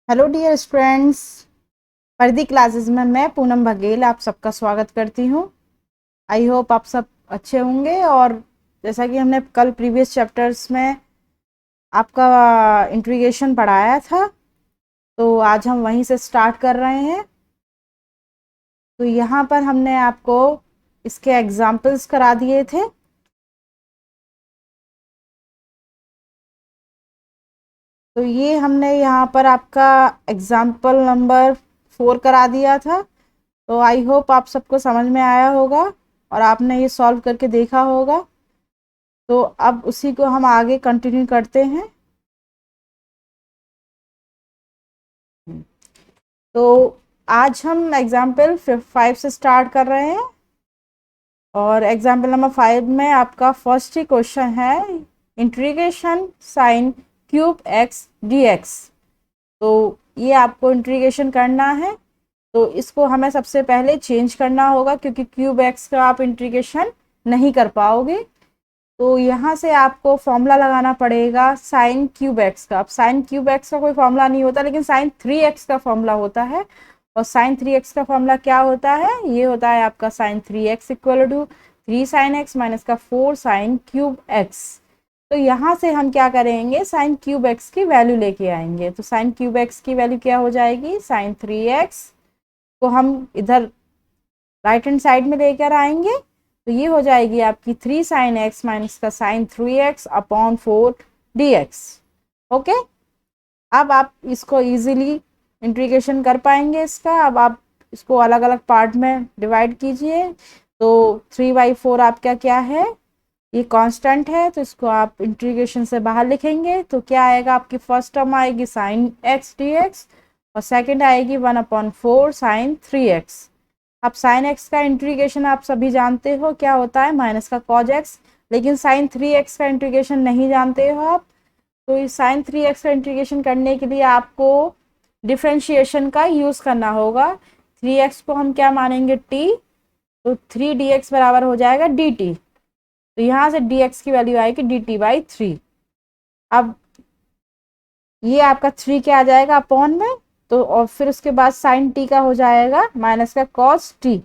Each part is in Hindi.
Hello dear students. Paridhi classes में मैं पूनम बघेल आप सबका स्वागत करती हूँ। आई होप आप सब अच्छे होंगे। और जैसा कि हमने कल प्रीवियस चैप्टर्स में आपका इंट्रीगेशन पढ़ाया था, तो आज हम वहीं से स्टार्ट कर रहे हैं। तो यहाँ पर हमने आपको इसके एग्जाम्पल्स करा दिए थे। तो ये हमने यहाँ पर आपका एग्जाम्पल नंबर 4 करा दिया था। तो आई होप आप सबको समझ में आया होगा और आपने ये सॉल्व करके देखा होगा। तो अब उसी को हम आगे कंटिन्यू करते हैं। तो आज हम एग्जाम्पल 5 से स्टार्ट कर रहे हैं और एग्जाम्पल नंबर 5 में आपका फर्स्ट ही क्वेश्चन है integration sine cube x d x. तो ये आपको इंटीग्रेशन करना है। तो इसको हमें सबसे पहले चेंज करना होगा क्योंकि क्यूब एक्स का आप इंटीग्रेशन नहीं कर पाओगे। तो यहाँ से आपको फॉर्मूला लगाना पड़ेगा साइन क्यूब एक्स का। अब साइन क्यूब एक्स का कोई फॉर्मूला नहीं होता, लेकिन साइन 3x का फॉर्मूला होता है। और साइन 3x का फॉर्मूला क्या होता है? ये होता है आपका sine 3x equal to 3 sine x minus का 4 साइन क्यूब एक्स। तो यहाँ से हम क्या करेंगे, साइन क्यूब एक्स की वैल्यू लेके आएंगे। तो साइन क्यूब एक्स की वैल्यू क्या हो जाएगी, साइन 3x को हम इधर राइट हैंड साइड में लेकर आएंगे। तो ये हो जाएगी आपकी 3 साइन एक्स माइनस का sine 3x upon 4 dx। Okay, अब आप इसको इजीली इंटीग्रेशन कर पाएंगे इसका। अब आप इसको अलग अलग पार्ट में डिवाइड कीजिए। तो 3/4 आपका क्या है, ये कांस्टेंट है, तो इसको आप इंटीग्रेशन से बाहर लिखेंगे। तो क्या आएगा, आपकी फर्स्ट टर्म आएगी साइन एक्स डी एक्स और सेकेंड आएगी 1/4 साइन 3x। अब साइन एक्स का इंटीग्रेशन आप सभी जानते हो क्या होता है, माइनस का कॉज एक्स। लेकिन साइन 3x का इंटीग्रेशन नहीं जानते हो आप। तो इस साइन 3x का इंटीग्रेशन करने के लिए आपको डिफ्रेंशिएशन का यूज़ करना होगा। 3x को हम क्या मानेंगे, t। तो 3 dx बराबर हो जाएगा dt। तो यहाँ से dx की वैल्यू आएगी dt/3। अब ये आपका 3 क्या आ जाएगा अपॉन में, तो और फिर उसके बाद साइन t का हो जाएगा माइनस का कॉस t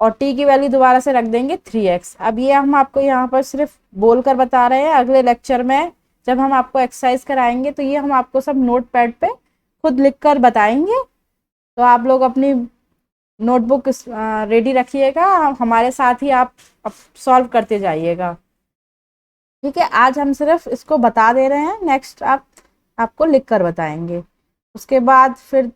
और t की वैल्यू दोबारा से रख देंगे 3x। अब ये हम आपको यहाँ पर सिर्फ बोलकर बता रहे हैं। अगले लेक्चर में जब हम आपको एक्सरसाइज कराएंगे तो ये हम आपको सब नोट पैड पे खुद लिख कर बताएंगे। तो आप लोग अपनी नोटबुक रेडी रखिएगा, हमारे साथ ही आप सॉल्व करते जाइएगा। ठीक है, आज हम सिर्फ इसको बता दे रहे हैं, नेक्स्ट आपको लिख कर बताएंगे। उसके बाद फिर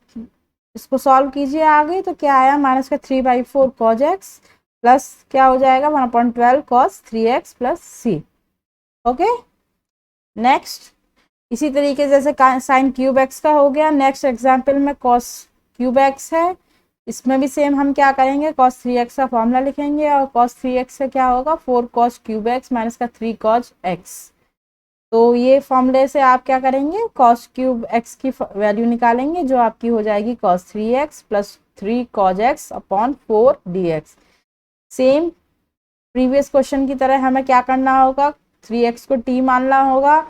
इसको सॉल्व कीजिए आगे। तो क्या आया, माइनस का 3/4 कॉज एक्स प्लस क्या हो जाएगा 1/12 कॉस 3x प्लस सी। ओके, नेक्स्ट इसी तरीके जैसे साइन क्यूब एक्स का हो गया। नेक्स्ट एग्जाम्पल में कॉस क्यूब एक्स है, इसमें भी सेम हम क्या करेंगे, cos 3x का फॉर्मूला लिखेंगे और cos 3x से क्या होगा 4 cos क्यूब एक्स माइनस का 3 cos x। तो ये फॉर्मूले से आप क्या करेंगे, cos क्यूब x की वैल्यू निकालेंगे जो आपकी हो जाएगी cos 3x plus 3 cos x upon 4 dx। Same previous question की तरह हमें क्या करना होगा, 3x को t मानना होगा।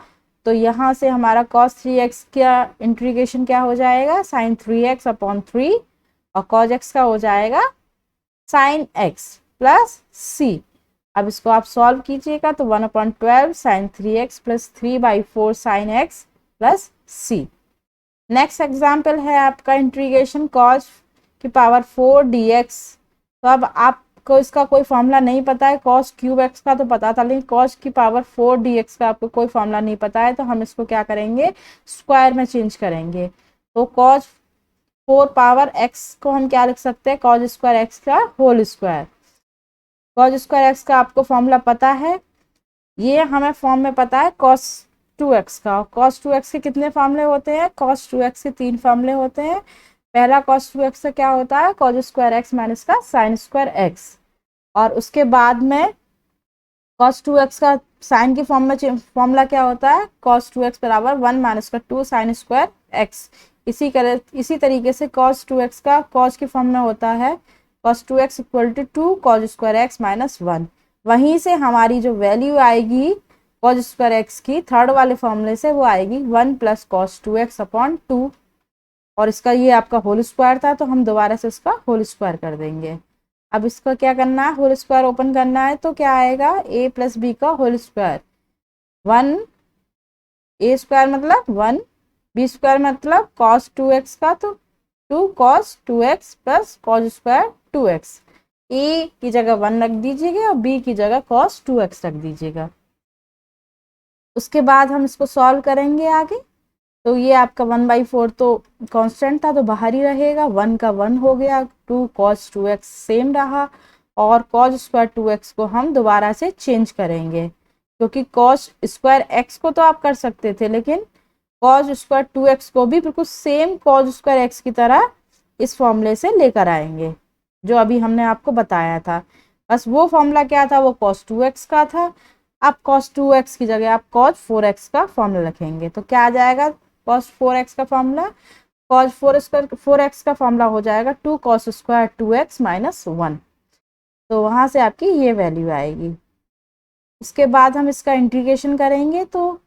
तो यहाँ से हमारा cos 3x का इंटीग्रेशन क्या हो जाएगा, साइन 3x अपॉन 3 और cos x का हो जाएगा साइन x प्लस c। अब इसको आप सॉल्व कीजिएगा तो 1/12 sine 3x plus 3/4 sine x plus c। Next example है आपका इंटीग्रेशन cos की पावर 4 dx। तो अब आपको इसका कोई फॉर्मूला नहीं पता है, cos क्यूब x का तो पता था, लेकिन cos की पावर 4 dx का आपको कोई फॉर्मूला नहीं पता है। तो हम इसको क्या करेंगे, स्क्वायर में चेंज करेंगे। तो cos 4 पावर x को हम क्या लिख सकते हैं, cos स्क्वायर x का whole square. cos square x का आपको फॉर्मूला पता है, ये हमें फॉर्म में पता है cos 2x का। cos 2x के कितने फॉर्मूले होते हैं, cos 2x के 3 फॉर्मूले होते हैं। पहला cos 2x से क्या होता है, cos स्क्वायर x माइनस का साइन स्क्वायर x। और उसके बाद में cos 2x का साइन की फॉर्म में फॉर्मूला क्या होता है, cos 2x बराबर 1 माइनस का 2 साइन स्क्वायर x। इसी तरीके से cos 2x का cos की फॉर्म में होता है cos 2x equal to 2 cos square x minus 1। वहीं से हमारी जो वैल्यू आएगी cos स्क्वायर x की थर्ड वाले फॉर्मूले से, वो आएगी 1 प्लस cos 2x अपॉन 2 और इसका ये आपका होल स्क्वायर था, तो हम दोबारा से इसका होल स्क्वायर कर देंगे। अब इसका क्या करना है, होल स्क्वायर ओपन करना है, तो क्या आएगा, a प्लस बी का होल स्क्वायर, 1 a स्क्वायर मतलब 1, b स्क्वायर मतलब cos 2x का, तो 2 cos 2x plus cos square 2x। a की जगह 1 रख दीजिएगा और b की जगह cos 2x रख दीजिएगा। उसके बाद हम इसको सॉल्व करेंगे आगे। तो ये आपका 1/4 तो कांस्टेंट था तो बाहर ही रहेगा, 1 का 1 हो गया, 2 cos 2x सेम रहा, और cos स्क्वायर 2x को हम दोबारा से चेंज करेंगे, क्योंकि cos स्क्वायर x को तो आप कर सकते थे, लेकिन cos स्क्वायर 2x को भी बिल्कुल सेम cos स्क्वायर x की तरह इस फॉर्मूले से लेकर आएंगे जो अभी हमने आपको बताया था। बस वो फॉर्मूला क्या था, वो cos 2x का था। अब cos 2x की जगह आप cos 4x का फॉर्मूला रखेंगे, तो क्या आ जाएगा, cos 4x का फॉर्मूला, cos 4x का फॉर्मूला हो जाएगा 2 cos स्क्वायर 2x माइनस 1। तो वहां से आपकी ये वैल्यू आएगी। उसके बाद हम इसका इंटीग्रेशन करेंगे, तो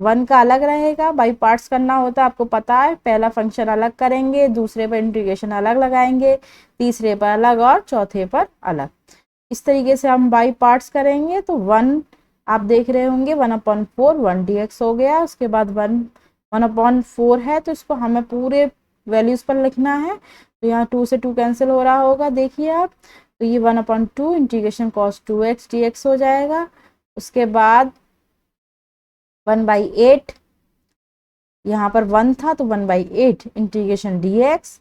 1 का अलग रहेगा, बाई पार्ट्स करना होता है आपको पता है, पहला फंक्शन अलग करेंगे, दूसरे पर इंटीग्रेशन अलग लगाएंगे, तीसरे पर अलग और चौथे पर अलग। इस तरीके से हम बाई पार्ट्स करेंगे। तो 1 आप देख रहे होंगे 1/4 1 dx हो गया। उसके बाद 1/4 है, तो इसको हमें पूरे वैल्यूज पर लिखना है, तो यहाँ 2 से 2 कैंसिल हो रहा होगा, देखिए आप। तो ये 1/2 इंटीग्रेशन cos 2x dx हो जाएगा। उसके बाद 1/8, यहाँ पर 1 था तो 1/8 इंटीग्रेशन dx,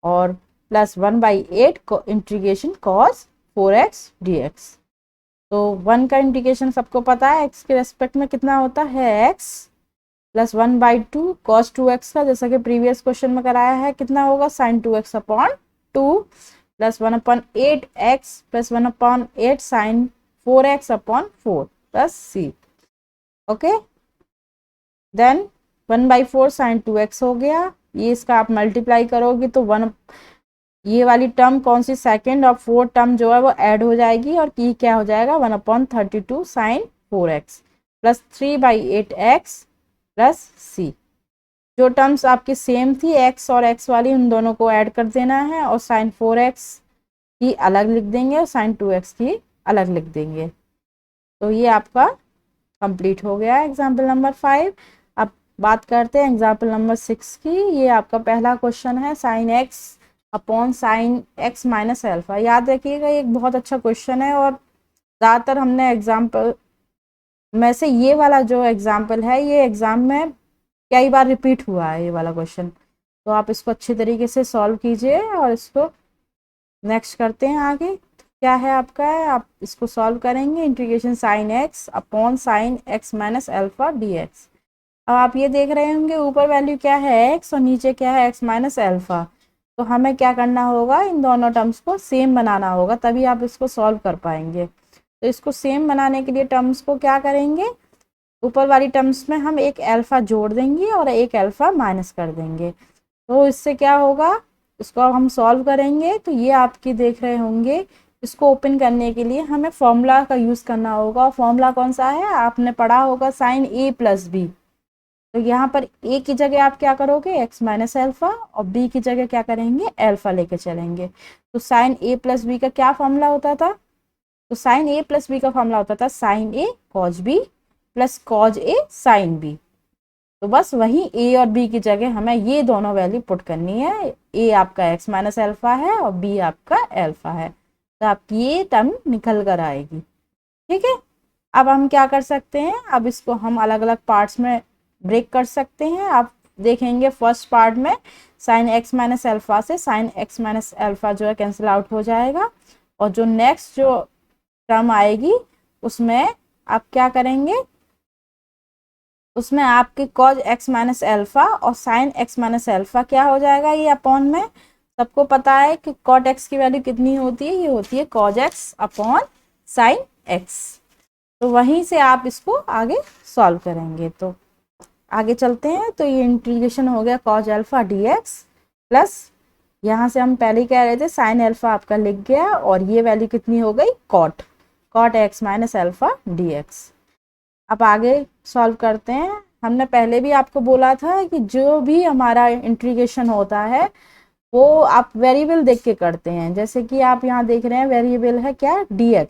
और plus 1/8 integration cos 4x dx। तो 1 का इंटीग्रेशन सबको पता है, x के रेस्पेक्ट में कितना होता है, x प्लस 1/2 cos 2x का, जैसा कि प्रीवियस क्वेश्चन में कराया है, कितना होगा sin 2x upon 2, plus 1/8 x plus 1/8 sin 4x upon 4 plus c। Okay, then 1/4 sin 2x हो गया। ये इसका आप मल्टीप्लाई करोगे तो 1, ये वाली टर्म कौन सी, सेकेंड और फोर्थ टर्म जो है वो ऐड हो जाएगी, और की क्या हो जाएगा 1/32 sin 4x plus 3/8 x plus c। जो टर्म्स आपकी सेम थी x और x वाली, उन दोनों को ऐड कर देना है, और sin 4x की अलग लिख देंगे और sin 2x की अलग लिख देंगे। तो ये आपका कंप्लीट हो गया एग्जाम्पल नंबर 5। अब बात करते हैं एग्जाम्पल नंबर 6 की। ये आपका पहला क्वेश्चन है, sin x upon sin x minus alpha. याद रखिएगा, ये एक बहुत अच्छा क्वेश्चन है, और ज़्यादातर हमने एग्जाम्पल में से ये वाला जो एग्जाम्पल है, ये एग्जाम में कई बार रिपीट हुआ है ये वाला क्वेश्चन। तो आप इसको अच्छे तरीके से सॉल्व कीजिए, और इसको नेक्स्ट करते हैं आगे। क्या है आपका, आप इसको सॉल्व करेंगे, integration sin x upon sin x minus alpha dx। अब आप ये देख रहे होंगे ऊपर वैल्यू क्या है x और नीचे क्या है x माइनस एल्फा। तो हमें क्या करना होगा, इन दोनों टर्म्स को सेम बनाना होगा, तभी आप इसको सॉल्व कर पाएंगे। तो इसको सेम बनाने के लिए टर्म्स को क्या करेंगे, ऊपर वाली टर्म्स में हम एक अल्फा जोड़ देंगे और एक अल्फा माइनस कर देंगे। तो इससे क्या होगा, इसको हम सॉल्व करेंगे। तो ये आपकी देख रहे होंगे, इसको ओपन करने के लिए हमें फॉर्मूला का यूज़ करना होगा। फॉर्मूला कौन सा है, आपने पढ़ा होगा sin a प्लस बी। तो यहाँ पर a की जगह आप क्या करोगे, x माइनस एल्फा, और b की जगह क्या करेंगे, एल्फा लेके चलेंगे। तो sin a प्लस बी का क्या फॉर्मूला होता था, तो sin a प्लस बी का फॉर्मूला होता था sin a cos b plus cos a sin b। तो बस वही a और b की जगह हमें ये दोनों वैल्यू पुट करनी है। a आपका x माइनस एल्फा है और b आपका एल्फा है, तो आपकी ये टर्म निकल कर आएगी। ठीक है, अब हम क्या कर सकते हैं, अब इसको हम अलग अलग पार्ट्स में ब्रेक कर सकते हैं। आप देखेंगे फर्स्ट पार्ट में sin x माइनस एल्फा से sin x माइनस एल्फा जो है कैंसिल आउट हो जाएगा, और जो नेक्स्ट जो टर्म आएगी उसमें आप क्या करेंगे, उसमें आपके cos x माइनस एल्फा और sin x माइनस एल्फा क्या हो जाएगा, ये अपॉन में सबको पता है कि cot x की वैल्यू कितनी होती है, ये होती है cos x upon sin x। तो वहीं से आप इसको आगे सॉल्व करेंगे। तो आगे चलते हैं। तो ये इंटीग्रेशन हो गया cos अल्फा dx प्लस, यहाँ से हम पहले कह रहे थे sin अल्फा आपका लिख गया, और ये वैल्यू कितनी हो गई cot x minus alpha dx। अब आगे सॉल्व करते हैं। हमने पहले भी आपको बोला था कि जो भी हमारा इंटीग्रेशन होता है वो आप वेरिएबल देख के करते हैं। जैसे कि आप यहाँ देख रहे हैं वेरिएबल है क्या, dx,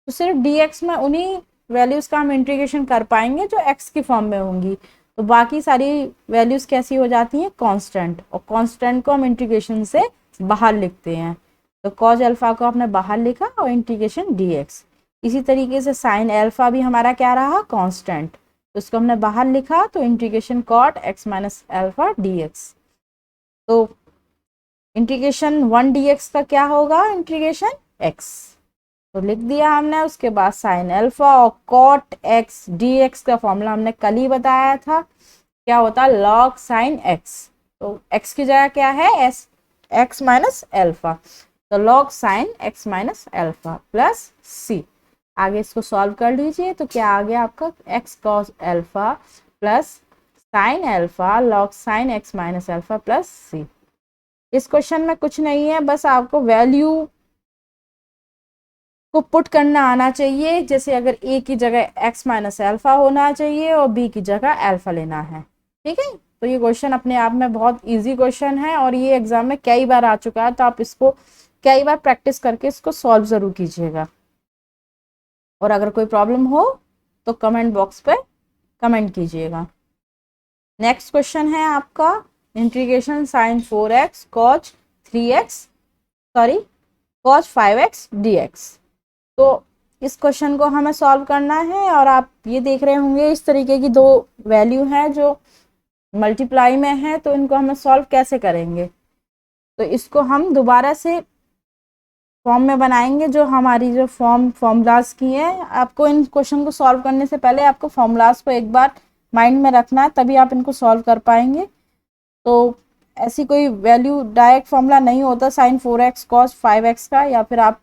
तो सिर्फ dx में उन्हीं वैल्यूज का हम इंटीग्रेशन कर पाएंगे जो x की फॉर्म में होंगी। तो बाकी सारी वैल्यूज कैसी हो जाती हैं, कांस्टेंट, और कांस्टेंट को हम इंटीग्रेशन से बाहर लिखते हैं। तो कॉज अल्फा को आपने बाहर लिखा और इंटीग्रेशन dx। इसी तरीके से साइन अल्फा भी हमारा क्या रहा, कांस्टेंट, तो इसको हमने बाहर लिखा तो integration cot x minus alpha dx। तो इंटीग्रेशन 1 dx का क्या होगा, इंटीग्रेशन x, तो लिख दिया हमने। उसके बाद साइन अल्फा और कॉट x dx का फॉर्मूला हमने कल ही बताया था, क्या होता है, लॉग साइन x। तो x की जगह क्या है, x माइनस अल्फा, तो log sign x minus alpha plus c। आगे इसको सॉल्व कर लीजिए तो क्या आ गया आपका, x cos alpha plus sine alpha log sign x minus alpha plus c। इस क्वेश्चन में कुछ नहीं है, बस आपको वैल्यू को पुट करना आना चाहिए। जैसे अगर a की जगह x माइनस अल्फा होना चाहिए और b की जगह अल्फा लेना है, ठीक है। तो ये क्वेश्चन अपने आप में बहुत इजी क्वेश्चन है और ये एग्जाम में कई बार आ चुका है, तो आप इसको कई बार प्रैक्टिस करके इसको सॉल्व जरूर कीजिएगा। और अगर कोई प्रॉब्लम हो तो कमेंट बॉक्स पे कमेंट कीजिएगा। नेक्स्ट क्वेश्चन है आपका integration sine 4x cos 3x sorry cos 5x dx। तो इस क्वेश्चन को हमें सॉल्व करना है और आप ये देख रहे होंगे इस तरीके की दो वैल्यू हैं जो मल्टीप्लाई में है, तो इनको हमें सॉल्व कैसे करेंगे। तो इसको हम दोबारा से फॉर्म में बनाएंगे, जो हमारी जो फॉर्मूलाज की है। आपको इन क्वेश्चन को सॉल्व करने से पहले आपको फॉर्मूलाज को एक बार माइंड में रखना है, तभी आप इनको सॉल्व कर पाएंगे। तो ऐसी कोई वैल्यू डायरेक्ट फॉर्मूला नहीं होता साइन 4x कॉस 5x का, या फिर आप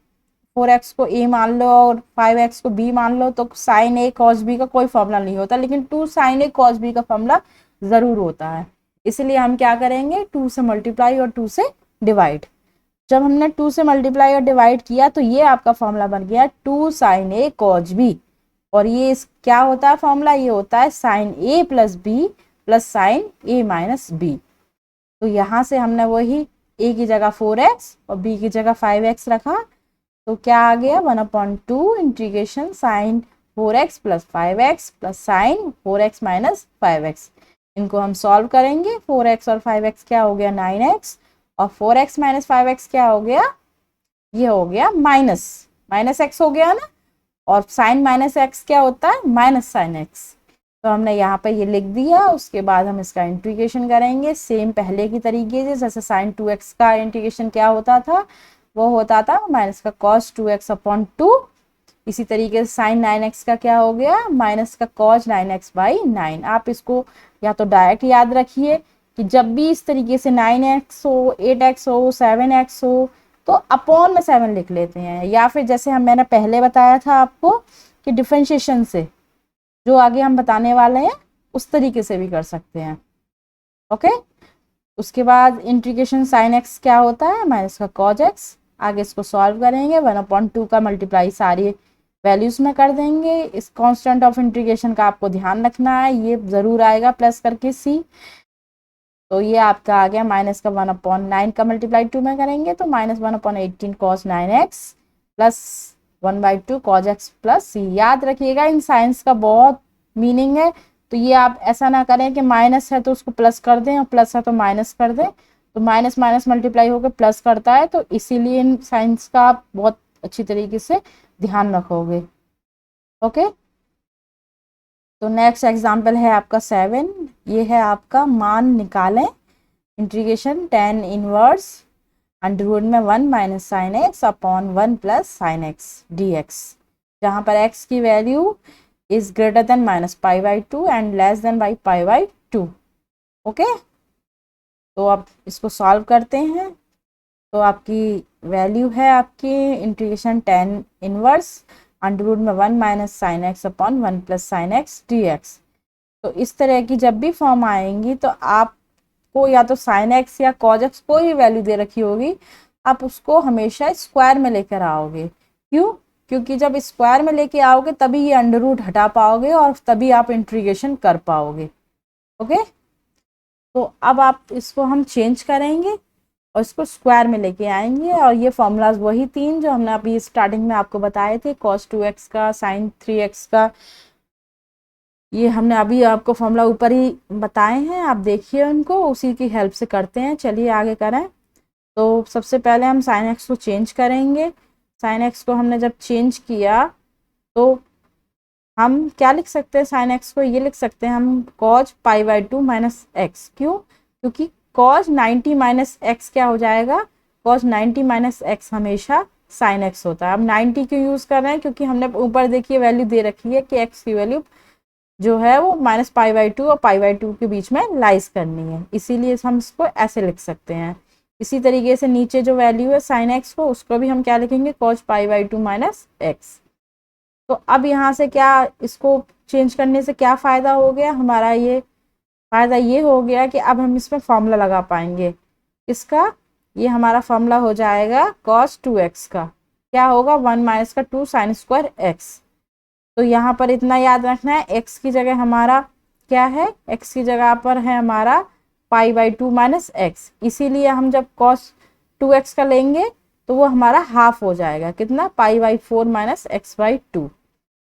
4x को a मान लो और 5x को b मान लो, तो साइन a कॉस b का कोई फॉर्मूला नहीं होता, लेकिन 2 साइन a कॉस b का फॉर्मूला ज़रूर होता है। इसलिए हम क्या करेंगे, 2 से मल्टीप्लाई और 2 से डिवाइड। जब हमने 2 से मल्टीप्लाई और डिवाइड किया तो ये आपका फॉर्मूला बन गया 2 साइन a कॉस b, और ये क्या होता है फॉर्मूला, ये होता है sine a plus b plus sine a minus b. तो यहाँ से हमने वही a की जगह 4x और b की जगह 5x रखा, तो क्या आ गया 1/2 integration sine 4x plus 5x plus sine 4x minus 5x। इनको हम सॉल्व करेंगे, 4x और 5x क्या हो गया 9x, और 4x माइनस 5x क्या हो गया, ये हो गया माइनस x हो गया ना, और साइन माइनस x क्या होता है, माइनस साइन x। तो हमने यहाँ पे ये लिख दिया। उसके बाद हम इसका इंटीग्रेशन करेंगे सेम पहले की तरीके से, जैसे साइन 2x का इंटीग्रेशन क्या होता था, वो होता था माइनस का कॉस 2x अपॉन 2। इसी तरीके से साइन 9x का क्या हो गया, माइनस का कॉस 9x बाई 9। आप इसको या तो डायरेक्ट याद रखिए कि जब भी इस तरीके से 9x हो, 8x हो, 7x हो, तो अपॉन में 7 लिख लेते हैं, या फिर जैसे मैंने पहले बताया था आपको कि डिफरेंशिएशन से, जो आगे हम बताने वाले हैं उस तरीके से भी कर सकते हैं। ओके, उसके बाद इंटीग्रेशन साइन x क्या होता है, माइनस का कॉज x। आगे इसको सॉल्व करेंगे, 1/2 का मल्टीप्लाई सारी वैल्यूज में कर देंगे। इस कांस्टेंट ऑफ इंटीग्रेशन का आपको ध्यान रखना है, ये जरूर आएगा प्लस करके c। तो ये आपका आ गया माइनस का 1/9 का मल्टीप्लाई 2 में करेंगे तो minus 1/18 cos 9x plus 1/2 cause x plus c। याद रखिएगा इन साइंस का बहुत मीनिंग है, तो ये आप ऐसा ना करें कि माइनस है तो उसको प्लस कर दें और प्लस है तो माइनस कर दें। तो माइनस माइनस मल्टीप्लाई होकर प्लस करता है, तो इसीलिए इन साइंस का आप बहुत अच्छी तरीके से ध्यान रखोगे। ओके, तो नेक्स्ट एग्जाम्पल है आपका 7। ये है आपका मान निकालें integration tan inverse under root में 1 minus sine x upon 1 plus sine x dx, जहाँ पर x की value is greater than minus pi by 2 and less than by pi by 2। ओके, तो अब इसको सॉल्व करते हैं। तो आपकी वैल्यू है आपकी integration tan inverse under root में 1 minus sine x upon 1 plus sine x dx। तो इस तरह की जब भी फॉर्म आएंगी तो आपको या तो साइन एक्स या कॉज एक्स कोई भी वैल्यू दे रखी होगी, आप उसको हमेशा स्क्वायर में लेकर आओगे। क्यों? क्योंकि जब स्क्वायर में लेके आओगे तभी ये अंडर रूट हटा पाओगे और तभी आप इंटीग्रेशन कर पाओगे। ओके, तो अब आप इसको हम चेंज करेंगे और इसको स्क्वायर में लेके आएंगे, और ये फॉर्मूलाज वही 3 जो हमने अभी स्टार्टिंग में आपको बताए थे, cos 2x का, sin 3x का, ये हमने अभी आपको फॉर्मूला ऊपर ही बताए हैं, आप देखिए उनको, उसी की हेल्प से करते हैं। चलिए आगे करें। तो सबसे पहले हम sin x को चेंज करेंगे। sin x को हमने जब चेंज किया तो हम क्या लिख सकते हैं, sin x को ये लिख सकते हैं हम cos π/2 माइनस एक्स। क्यों? क्योंकि cos 90 माइनस एक्स क्या हो जाएगा, cos 90 माइनस एक्स हमेशा sin x होता है। अब 90 क्यों यूज़ कर रहे हैं, क्योंकि हमने ऊपर देखिए वैल्यू दे रखी है कि x की वैल्यू जो है वो -π/2 और π/2 के बीच में लाइज करनी है, इसीलिए हम इसको ऐसे लिख सकते हैं। इसी तरीके से नीचे जो वैल्यू है sin x को, उसको भी हम क्या लिखेंगे, cos π/2 माइनस एक्स। तो अब यहाँ से क्या, इसको चेंज करने से क्या फ़ायदा हो गया हमारा, ये फ़ायदा ये हो गया कि अब हम इसमें फॉर्मूला लगा पाएंगे। इसका ये हमारा फॉर्मूला हो जाएगा cos 2x का, क्या होगा, 1 माइनस का 2 sin स्क्वायर x। तो यहाँ पर इतना याद रखना है, x की जगह हमारा क्या है, x की जगह पर है हमारा π/2 माइनस एक्स, इसीलिए हम जब cos 2x का लेंगे तो वो हमारा हाफ हो जाएगा, कितना, π/4 माइनस x/2।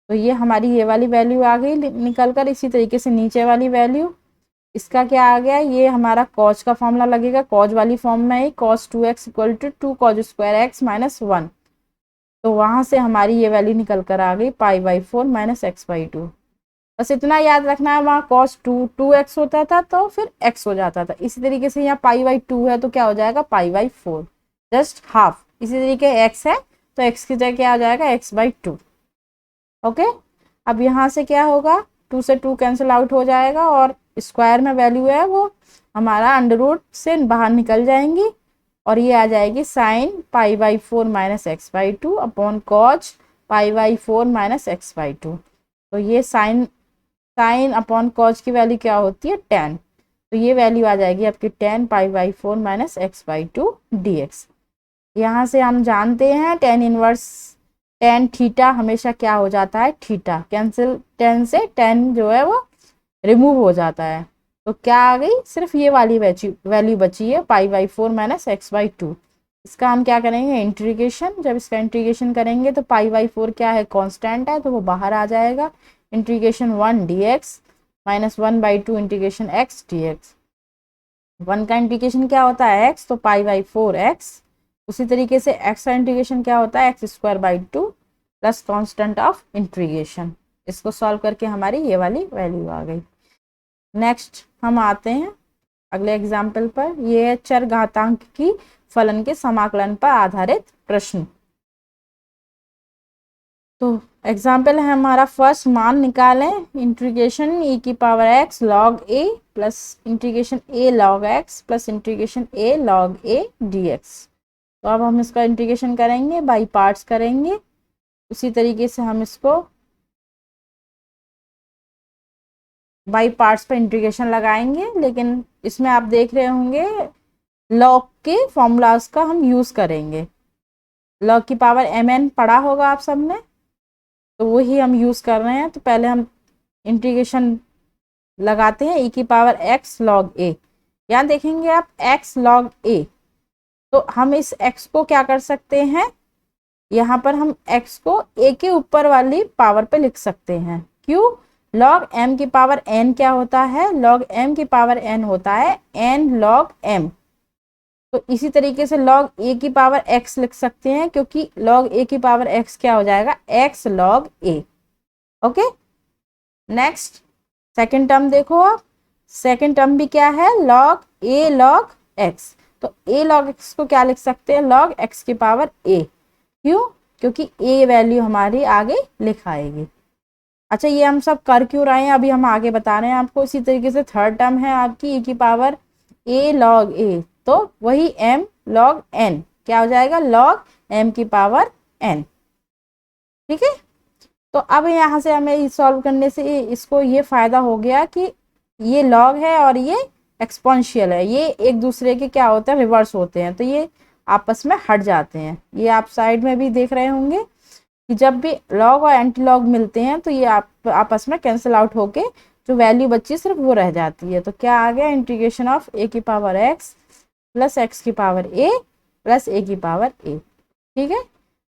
तो ये हमारी ये वाली वैल्यू आ गई निकल कर। इसी तरीके से नीचे वाली वैल्यू, इसका क्या आ गया, ये हमारा cos का फॉर्मूला लगेगा, cos वाली फॉर्म में ही, cos 2x equal to 2 cos square x minus 1। तो वहां से हमारी ये वैल्यू निकल कर आ गई π/4 माइनस x/2। बस इतना याद रखना है, वहाँ cos 2x होता था तो फिर x हो जाता था। इसी तरीके से यहाँ π/2 है तो क्या हो जाएगा, π/4, जस्ट हाफ। इसी तरीके x है तो x की जगह क्या आ जाएगा, x/2। ओके, अब यहाँ से क्या होगा, 2 से 2 कैंसिल आउट हो जाएगा, और स्क्वायर में वैल्यू है वो हमारा अंडर रूट से बाहर निकल जाएंगी, और ये आ जाएगी sin π/4 minus x/2 upon cos π/4 minus x/2। तो ये साइन अपॉन कॉज की वैल्यू क्या होती है, tan। तो ये वैल्यू आ जाएगी आपकी tan π/4 माइनस x/2 dx। यहाँ से हम जानते हैं tan थीटा हमेशा क्या हो जाता है, थीटा कैंसिल, tan से tan जो है वो रिमूव हो जाता है। तो क्या आ गई, सिर्फ ये वाली वैल्यू बची है π/4 माइनस x/2। इसका हम क्या करेंगे, इंटीग्रेशन। जब इसका इंटीग्रेशन करेंगे तो π/4 क्या है, कांस्टेंट है, तो वो बाहर आ जाएगा। Integration 1 dx minus 1/2 integration x dx। 1 का इंटीग्रेशन क्या होता है, x, तो π/4 x। उसी तरीके से x का इंटीग्रेशन क्या होता है, x²/2 plus constant of integration. इसको सॉल्व करके हमारी ये वाली वैल्यू आ गई। नेक्स्ट हम आते हैं अगले एग्जाम्पल पर। ये है चर घातांक की फलन के समाकलन पर आधारित प्रश्न। तो एग्जाम्पल है हमारा, फर्स्ट मान निकालें, integration e⁻x log a plus integration a log x plus integration a log a dx। तो अब हम इसका इंटीग्रेशन करेंगे, बाई पार्ट्स करेंगे। उसी तरीके से हम इसको बाई पार्ट्स पर इंटीग्रेशन लगाएंगे, लेकिन इसमें आप देख रहे होंगे लॉग के फॉर्मूलाज का हम यूज़ करेंगे। लॉग की पावर mn पढ़ा होगा आप सबने, तो वही हम यूज़ कर रहे हैं। तो पहले हम इंटीग्रेशन लगाते हैं e⁻x log a। यहाँ देखेंगे आप x log a, तो हम इस x को क्या कर सकते हैं, यहाँ पर हम x को a के ऊपर वाली पावर पे लिख सकते हैं। क्यों, log m की पावर n क्या होता है, log m की पावर n होता है n log m। तो इसी तरीके से log a की पावर x लिख सकते हैं, क्योंकि log a की पावर x क्या हो जाएगा, x log a। Okay, next second term देखो आप, सेकेंड टर्म भी क्या है, log a log x। तो a log x को क्या लिख सकते हैं, log x की पावर a। क्यों, क्योंकि a वैल्यू हमारी आगे लिखाएगी। अच्छा, ये हम सब कर क्यों रहे हैं, अभी हम आगे बता रहे हैं आपको। इसी तरीके से थर्ड टर्म है आपकी e की पावर a log a, तो वही m log n क्या हो जाएगा, log m की पावर n। ठीक है, तो अब यहाँ से हमें सॉल्व करने से इसको ये फायदा हो गया कि ये लॉग है और ये एक्सपोनेंशियल है, ये एक दूसरे के क्या होते हैं, रिवर्स होते हैं, तो ये आपस में हट जाते हैं। ये आप साइड में भी देख रहे होंगे कि जब भी लॉग और एंटी लॉग मिलते हैं तो ये आपस में कैंसिल आउट होके जो वैल्यू बची सिर्फ वो रह जाती है। तो क्या आ गया, इंटीग्रेशन ऑफ ए की पावर एक्स प्लस एक्स की पावर ए प्लस ए की पावर ए। ठीक है,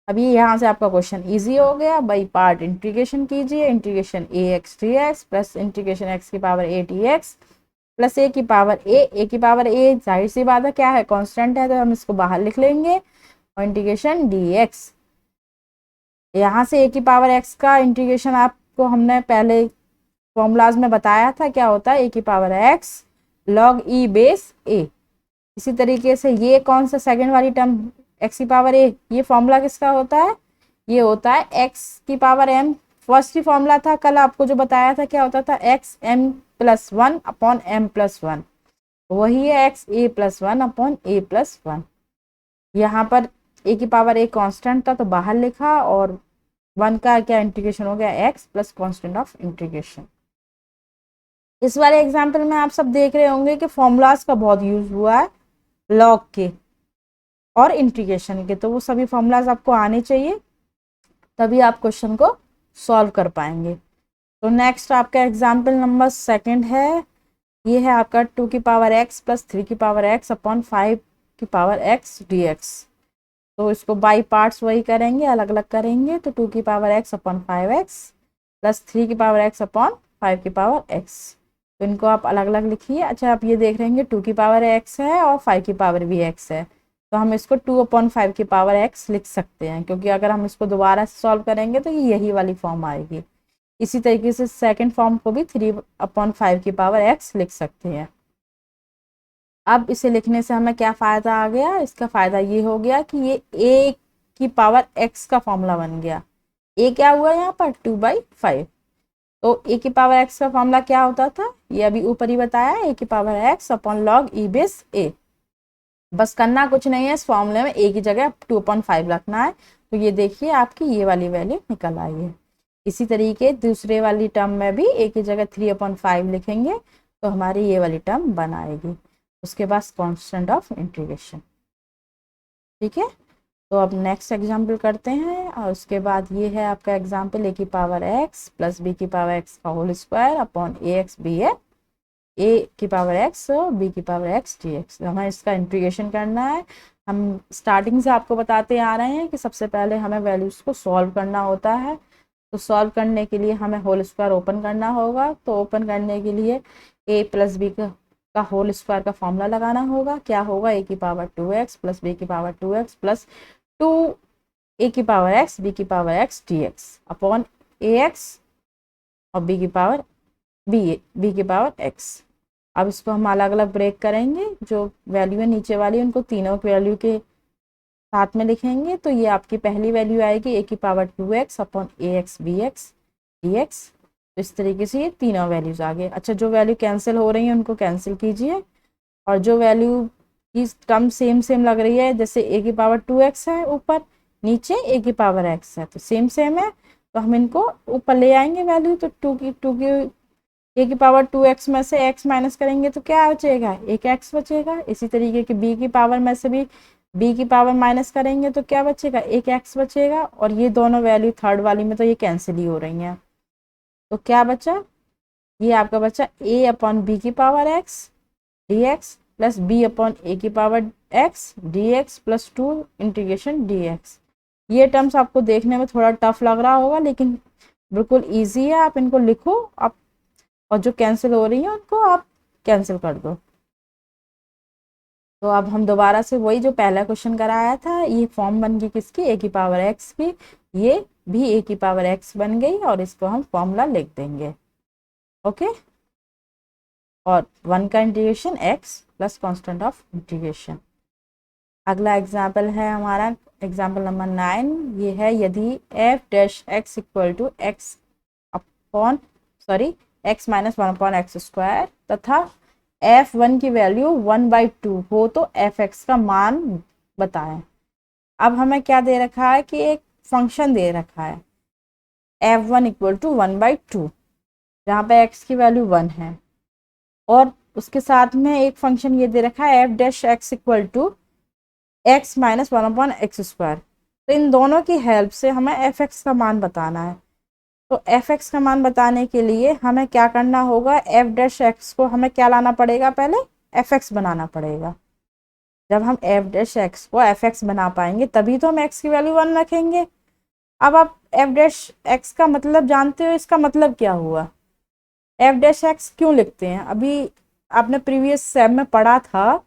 अभी यहाँ से आपका क्वेश्चन इजी हो गया। बाई पार्ट इंटीग्रेशन कीजिए, integration a x d x plus integration x की power a t x plus a की पावर ए की पावर ए, जाहिर सी बात है क्या है, कांस्टेंट है, तो हम इसको बाहर लिख लेंगे। और इंटीग्रेशन डी एक्स, यहाँ से ए की पावर एक्स का इंटीग्रेशन आपको हमने पहले फॉर्मूलाज में बताया था, क्या होता है, ए की power x log e base a. इसी तरीके से ये कौन सा सेकंड वाली टर्म एक्स की पावर ए, ये फॉर्मूला किसका होता है, ये होता है एक्स की पावर एम। फर्स्ट ही फॉर्मूला था कल आपको जो बताया था, क्या होता था, x m plus one upon m plus one, वही है x a plus one upon a plus one. यहाँ पर ए की पावर ए कांस्टेंट था तो बाहर लिखा, और वन का क्या इंटीग्रेशन हो गया, x plus constant of integration. इस वाले एग्जाम्पल में आप सब देख रहे होंगे कि फॉर्मूलाज का बहुत यूज हुआ है, लॉग के और इंटीग्रेशन के, तो वो सभी फॉर्मूलाज आपको आने चाहिए, तभी आप क्वेश्चन को सॉल्व कर पाएंगे। तो नेक्स्ट आपका एग्जाम्पल नंबर सेकंड है, ये है आपका 2 की पावर एक्स प्लस 3 की पावर एक्स अपॉन 5 की पावर एक्स डी एक्स। तो इसको बाई पार्ट्स वही करेंगे, अलग अलग करेंगे। तो 2 की power x upon 5x plus 3 की पावर एक्स अपॉन 5 की पावर एक्स, तो इनको आप अलग अलग लिखिए। अच्छा, आप ये देख रहेंगे 2 की पावर एक्स है और 5 की पावर भी एक्स है, तो हम इसको 2/5 की पावर एक्स लिख सकते हैं, क्योंकि अगर हम इसको दोबारा से सॉल्व करेंगे तो ये यही वाली फॉर्म आएगी। इसी तरीके से सेकंड फॉर्म को भी 3/5 की पावर एक्स लिख सकते हैं। अब इसे लिखने से हमें क्या फ़ायदा आ गया, इसका फ़ायदा ये हो गया कि ये ए की पावर एक्स का फॉर्मूला बन गया। ए क्या हुआ यहाँ पर, 2/5। तो ए की पावर एक्स का फॉर्मूला क्या होता था, ये अभी ऊपर ही बताया, ए की power x upon log e base a. बस करना कुछ नहीं है, इस फॉर्मूले में ए की जगह 2/5 रखना है। तो ये देखिए आपकी ये वाली वैल्यू निकल आई है। इसी तरीके दूसरे वाली टर्म में भी ए की जगह 3/5 लिखेंगे तो हमारी ये वाली टर्म बन आएगी। उसके बाद कांस्टेंट ऑफ इंटीग्रेशन। ठीक है, तो अब नेक्स्ट एग्जाम्पल करते हैं, और उसके बाद ये है आपका एग्जाम्पल, ए की पावर एक्स प्लस बी की पावर एक्स का whole square upon a x B है, ए की पावर एक्स और बी की पावर एक्स डी एक्स। हमें इसका इंटीग्रेशन करना है। हम स्टार्टिंग से आपको बताते आ रहे हैं कि सबसे पहले हमें वैल्यूज़ को सॉल्व करना होता है। तो सॉल्व करने के लिए हमें होल स्क्वायर ओपन करना होगा। तो ओपन करने के लिए ए प्लस बी का होल स्क्वायर का फॉर्मूला लगाना होगा। क्या होगा, ए की पावर 2x प्लस बी की पावर 2x प्लस 2 ए की पावर एक्स बी की power x d x upon a x और बी की पावर बी की पावर एक्स। अब इसको हम अलग अलग ब्रेक करेंगे, जो वैल्यू है नीचे वाली उनको तीनों की वैल्यू के साथ में लिखेंगे। तो ये आपकी पहली वैल्यू आएगी ए की power 2x upon a x b x d x. तो इस तरीके से ये तीनों वैल्यूज आ गए। अच्छा, जो वैल्यू कैंसिल हो रही है उनको कैंसिल कीजिए, और जो वैल्यू की टर्म सेम सेम लग रही है, जैसे ए की पावर 2x है ऊपर, नीचे ए की पावर x है, तो सेम सेम है, तो हम इनको ऊपर ले आएंगे वैल्यू। तो 2 की ए की पावर 2x में से x माइनस करेंगे तो क्या बचेगा, एक x बचेगा। इसी तरीके की b की पावर में से भी b की पावर माइनस करेंगे तो क्या बचेगा, एक x बचेगा। और ये दोनों वैल्यू थर्ड वाली में तो ये कैंसिल ही हो रही हैं, तो क्या बचा, ये आपका बचा a अपॉन बी की power x d x plus b upon a की power x d x plus 2 integration d x. ये टर्म्स आपको देखने में थोड़ा टफ लग रहा होगा, लेकिन बिल्कुल ईजी है। आप इनको लिखो आप, और जो कैंसिल हो रही है उनको आप कैंसिल कर दो। तो अब हम दोबारा से वही जो पहला क्वेश्चन कराया था, ये फॉर्म बन गई किसकी, ए की पावर एक्स की, ये भी ए की पावर एक्स बन गई, और इसको हम फॉर्मूला लिख देंगे। ओके, और 1 का integration x plus constant of integration. अगला एग्जाम्पल है हमारा एग्जाम्पल नंबर 9। ये है, यदि f dash x equal to x अपॉन x माइनस 1/x² तथा f1 की वैल्यू 1/2 हो तो fx का मान बताएं। अब हमें क्या दे रखा है कि एक फंक्शन दे रखा है f1 इक्वल टू 1/2, जहाँ पे x की वैल्यू 1 है, और उसके साथ में एक फंक्शन ये दे रखा है f dash x equal to x minus 1/x²। तो इन दोनों की हेल्प से हमें fx का मान बताना है। तो एफ एक्स का मान बताने के लिए हमें क्या करना होगा, एफ डैश एक्स को हमें क्या लाना पड़ेगा, पहले एफ एक्स बनाना पड़ेगा। जब हम एफ डैश एक्स को एफ एक्स बना पाएंगे तभी तो हम एक्स की वैल्यू 1 रखेंगे। अब आप एफ डैश एक्स का मतलब जानते हो, इसका मतलब क्या हुआ, एफ डैश एक्स क्यों लिखते हैं, अभी आपने प्रीवियस सेम में पढ़ा था,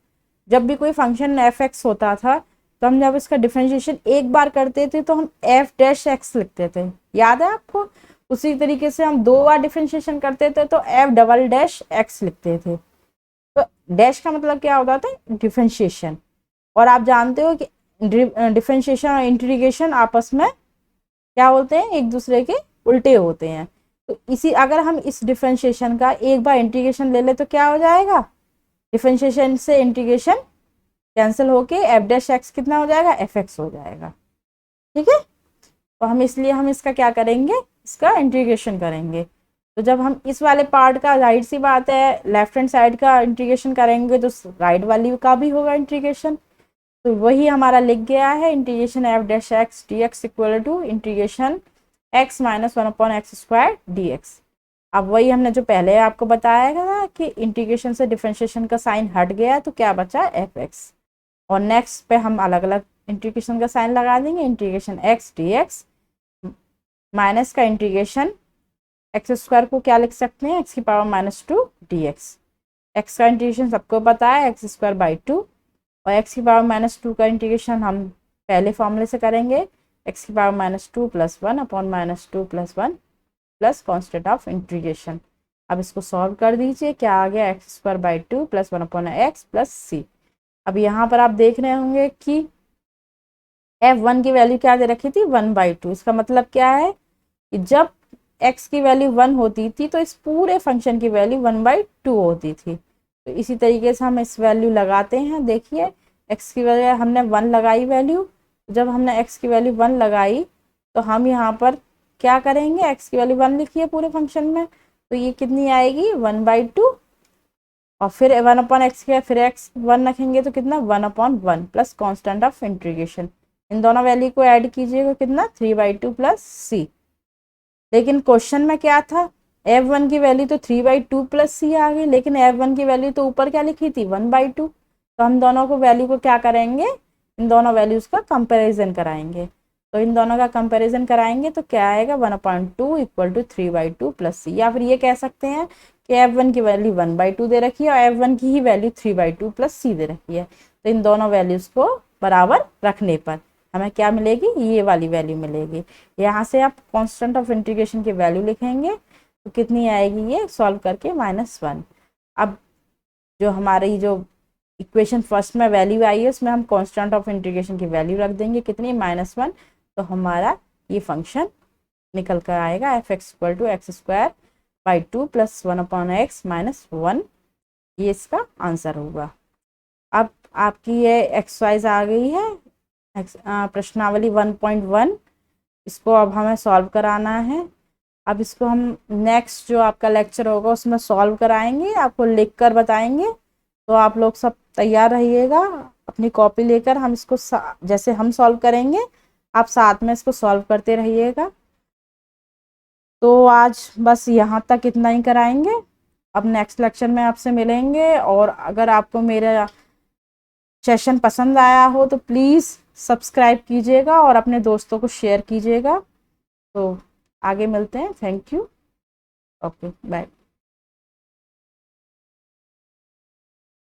जब भी कोई फंक्शन एफ एक्स होता था तो हम जब इसका डिफरेंशिएशन एक बार करते थे तो हम एफ डैश एक्स लिखते थे, याद है आपको। उसी तरीके से हम 2 बार डिफरेंशिएशन करते थे तो एफ डबल डैश एक्स लिखते थे। तो डैश का मतलब क्या होता था, डिफरेंशिएशन। और आप जानते हो कि डिफरेंशिएशन और इंटीग्रेशन आपस में क्या होते हैं, एक दूसरे के उल्टे होते हैं। तो इसी अगर हम इस डिफरेंशिएशन का एक बार इंटीग्रेशन ले ले तो क्या हो जाएगा, डिफरेंशिएशन से इंटीग्रेशन कैंसिल होके एफ डैश एक्स कितना हो जाएगा, एफ एक्स हो जाएगा। ठीक है, तो हम इसलिए हम इसका क्या करेंगे, इसका इंटीग्रेशन करेंगे। तो जब हम इस वाले पार्ट का, जाहिर सी बात है लेफ्ट हैंड साइड का इंटीग्रेशन करेंगे तो राइट वाली का भी होगा इंटीग्रेशन। तो वही हमारा लिख गया है, integration f dash x d x equal to integration x minus 1/x² dx। अब वही हमने जो पहले आपको बताया था कि इंटीग्रेशन से डिफरेंशिएशन का साइन हट गया तो क्या बचा, एफ एक्स। और नेक्स्ट पे हम अलग अलग इंटीग्रेशन का साइन लगा देंगे, integration x d x minus का इंटीग्रेशन x² को क्या लिख सकते हैं, x⁻⁻2 dx। x का इंटीग्रेशन सबको पता है, x²/2, और x⁻⁻2 का इंटीग्रेशन हम पहले फॉर्मूले से करेंगे, x⁻⁻2 + 1/-2 + 1 plus constant of integration. अब इसको सॉल्व कर दीजिए, क्या आ गया, x²/2 + 1/x + c। अब यहाँ पर आप देख रहे होंगे कि f1 की वैल्यू क्या दे रखी थी, 1/2। इसका मतलब क्या है कि जब x की वैल्यू 1 होती थी तो इस पूरे फंक्शन की वैल्यू 1/2 होती थी। तो इसी तरीके से हम इस वैल्यू लगाते हैं, देखिए x की वैल्यू हमने 1 लगाई वैल्यू, जब हमने x की वैल्यू 1 लगाई तो हम यहाँ पर क्या करेंगे, x की वैल्यू 1 लिखी है पूरे फंक्शन में, तो ये कितनी आएगी, 1/2, और फिर 1/x किया, फिर x 1 रखेंगे तो कितना, 1/1 प्लस कॉन्स्टेंट ऑफ इंटीग्रेशन। इन दोनों वैल्यू को ऐड कीजिएगा, कितना, 3/2 + c। लेकिन क्वेश्चन में क्या था, f1 की वैल्यू तो 3/2 + c आ गई, लेकिन f1 की वैल्यू तो ऊपर क्या लिखी थी, 1/2। तो हम दोनों को वैल्यू को क्या करेंगे, इन दोनों वैल्यूज का कंपैरिजन कराएंगे। तो इन दोनों का कंपैरिजन कराएंगे तो क्या आएगा, 1/2 = 3/2 + c। या फिर ये कह सकते हैं कि f1 की वैल्यू 1/2 दे रखी है और f1 की ही वैल्यू 3/2 + c दे रखी है। तो इन दोनों वैल्यूज को बराबर रखने पर हमें क्या मिलेगी, ये वाली वैल्यू मिलेगी। यहाँ से आप कांस्टेंट ऑफ इंटीग्रेशन की वैल्यू लिखेंगे तो कितनी आएगी, ये सॉल्व करके -1। अब जो हमारी जो इक्वेशन फर्स्ट में वैल्यू आई है उसमें हम कांस्टेंट ऑफ इंटीग्रेशन की वैल्यू रख देंगे, कितनी, -1। तो हमारा ये फंक्शन निकल कर आएगा f(x) = x²/2 + 1/x - 1। ये इसका आंसर होगा। अब आपकी ये एक्सरसाइज आ गई है, प्रश्नावली 1.1। इसको अब हमें सॉल्व कराना है। अब इसको हम नेक्स्ट जो आपका लेक्चर होगा उसमें सॉल्व कराएंगे, आपको लिख कर बताएंगे। तो आप लोग सब तैयार रहिएगा अपनी कॉपी लेकर, हम इसको जैसे हम सॉल्व करेंगे आप साथ में इसको सॉल्व करते रहिएगा। तो आज बस यहाँ तक इतना ही कराएंगे। अब नेक्स्ट लेक्चर में आपसे मिलेंगे, और अगर आपको मेरा सेशन पसंद आया हो तो प्लीज़ सब्सक्राइब कीजिएगा और अपने दोस्तों को शेयर कीजिएगा। तो आगे मिलते हैं, थैंक यू, ओके बाय।